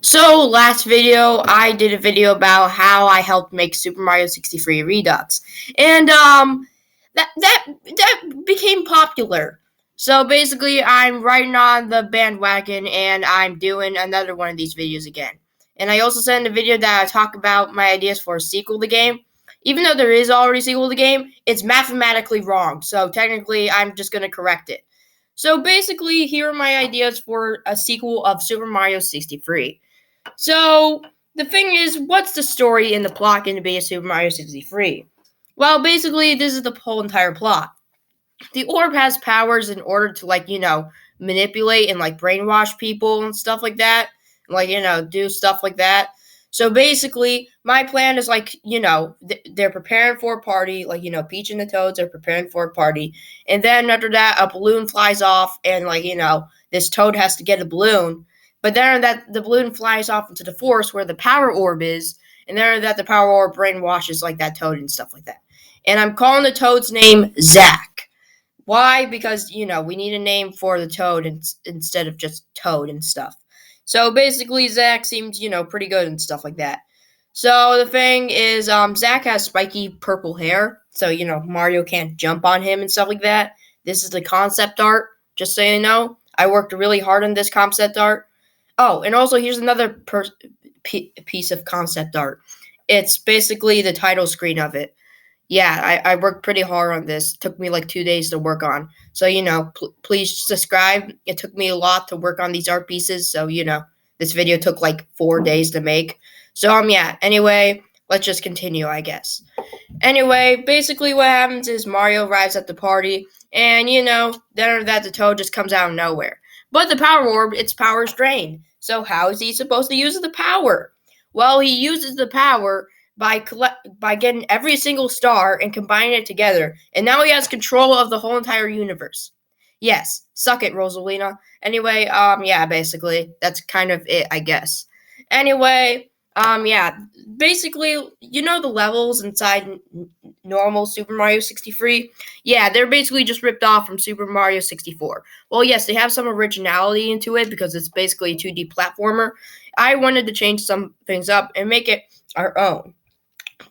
So last video, I did a video about how I helped make Super Mario 63 Redux, and that became popular. So basically, I'm riding on the bandwagon, and I'm doing another one of these videos again. And I also sent a video that I talk about my ideas for a sequel to the game. Even though there is already a sequel to the game, it's mathematically wrong. So technically, I'm just gonna correct it. So basically, here are my ideas for a sequel of Super Mario 63. So the thing is, what's the story in the plot going to be of Super Mario 63? Well, basically, this is the whole entire plot. The orb has powers in order to, manipulate and, brainwash people and stuff like that. Do stuff like that. So basically, my plan is, they're preparing for a party. Peach and the Toads are preparing for a party. And then after that, a balloon flies off, and, this Toad has to get a balloon. But then that the balloon flies off into the forest where the power orb is, and then that the power orb brainwashes that Toad and stuff like that. And I'm calling the Toad's name Zach. Why? Because we need a name for the Toad instead of just Toad and stuff. So basically, Zach seems pretty good and stuff like that. So the thing is, Zach has spiky purple hair, so Mario can't jump on him and stuff like that. This is the concept art, just so you know. I worked really hard on this concept art. Oh, and also here's another piece of concept art. It's basically the title screen of it. Yeah, I worked pretty hard on this. It took me like 2 days to work on. So, please subscribe. It took me a lot to work on these art pieces. So, this video took like 4 days to make. So, yeah, anyway, let's just continue, I guess. Anyway, basically what happens is Mario arrives at the party, and, then that the Toad just comes out of nowhere. But the power orb, its power is drained. So, how is he supposed to use the power? Well, he uses the power by getting every single star and combining it together, and now he has control of the whole entire universe. Yes, suck it, Rosalina. Anyway, yeah, basically that's kind of it, I guess. Anyway, yeah, basically, the levels inside normal Super Mario 63. Yeah, they're basically just ripped off from Super Mario 64. Well, yes, they have some originality into it because it's basically a 2D platformer. I wanted to change some things up and make it our own.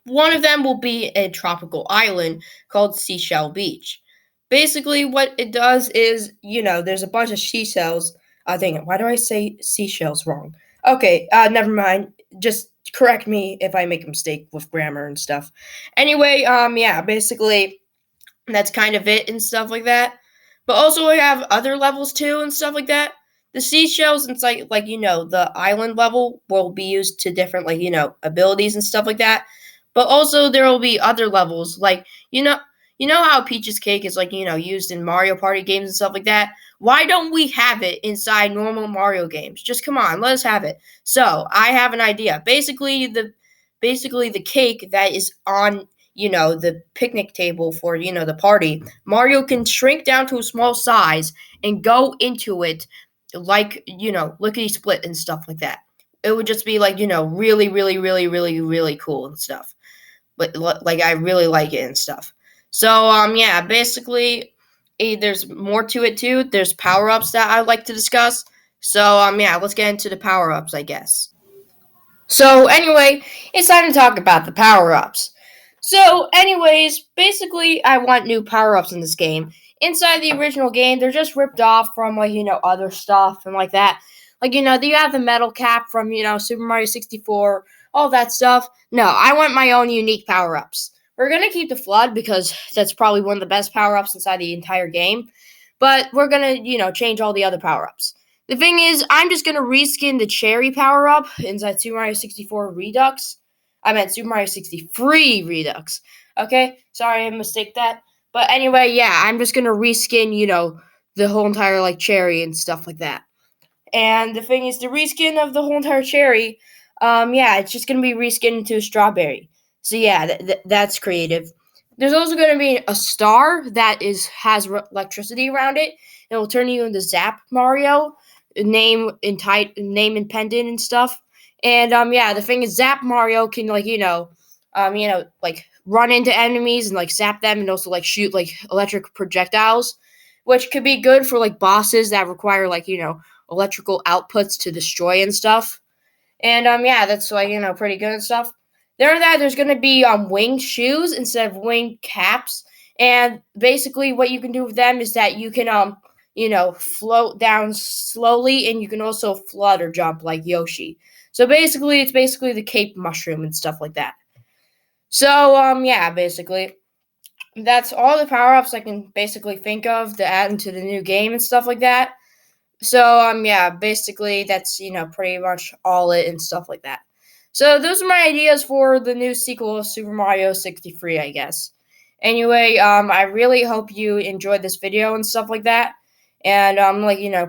One of them will be a tropical island called Seashell Beach. Basically, what it does is, there's a bunch of seashells. Dang it, why do I say seashells wrong? Okay, never mind. Just correct me if I make a mistake with grammar and stuff. Anyway, yeah, basically, that's kind of it and stuff like that. But also, we have other levels too and stuff like that. The seashells inside, the island level will be used to different, abilities and stuff like that. But also there will be other levels, you know how Peach's Cake is used in Mario Party games and stuff like that. Why don't we have it inside normal Mario games? Just come on, let us have it. So I have an idea. Basically the cake that is on the picnic table for the party. Mario can shrink down to a small size and go into it lickety split and stuff like that. It would just be really, really, really, really, really cool and stuff. But I really like it and stuff. So yeah, basically there's more to it too. There's power ups that I'd like to discuss. So yeah, let's get into the power ups, I guess. So anyway, it's time to talk about the power ups. So, anyways, basically, I want new power ups in this game. Inside the original game, they're just ripped off from other stuff and like that. You have the metal cap from Super Mario 64, all that stuff. No, I want my own unique power ups. We're gonna keep the flood because that's probably one of the best power ups inside the entire game. But we're gonna change all the other power ups. The thing is, I'm just gonna reskin the cherry power up inside Super Mario 64 Redux. I meant Super Mario 63 Redux. Okay, sorry, I mistake that. But anyway, yeah, I'm just gonna reskin, the whole entire cherry and stuff like that. And the thing is, the reskin of the whole entire cherry, yeah, it's just gonna be reskinned into a strawberry. So yeah, that's creative. There's also gonna be a star that has electricity around it. It will turn you into Zap Mario, name and pendant and stuff. And yeah, the thing is, Zap Mario can run into enemies and zap them, and also shoot electric projectiles, which could be good for bosses that require electrical outputs to destroy and stuff. And yeah, that's like pretty good and stuff. There's gonna be winged shoes instead of winged caps, and basically what you can do with them is that you can float down slowly, and you can also flutter jump like Yoshi. So basically, it's basically the cape mushroom and stuff like that. So yeah, basically that's all the power ups I can basically think of to add into the new game and stuff like that. So yeah, basically that's pretty much all it and stuff like that. So those are my ideas for the new sequel of Super Mario 63, I guess. Anyway, I really hope you enjoyed this video and stuff like that. And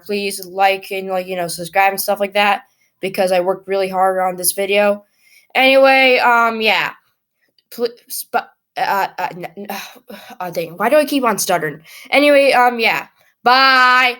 please like and subscribe and stuff like that because I worked really hard on this video. Anyway, yeah. But dang, why do I keep on stuttering? Anyway, yeah. Bye.